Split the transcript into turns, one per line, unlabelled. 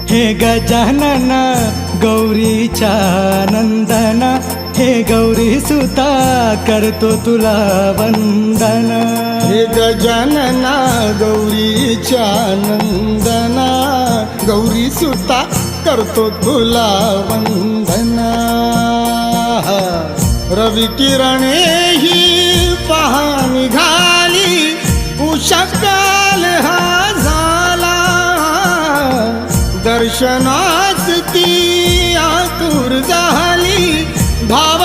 हे गजानन गौरीच्या नंदन, हे गौरी सुता करतो तुला वंदन.
हे गजानना गौरीच्या नंदना, गौरी सुता करतो तुला वंदना. रवी किरणे ही पहा निघाली, उषःकाल हा झाला. दर्शनास ती आतुर झाली, भाव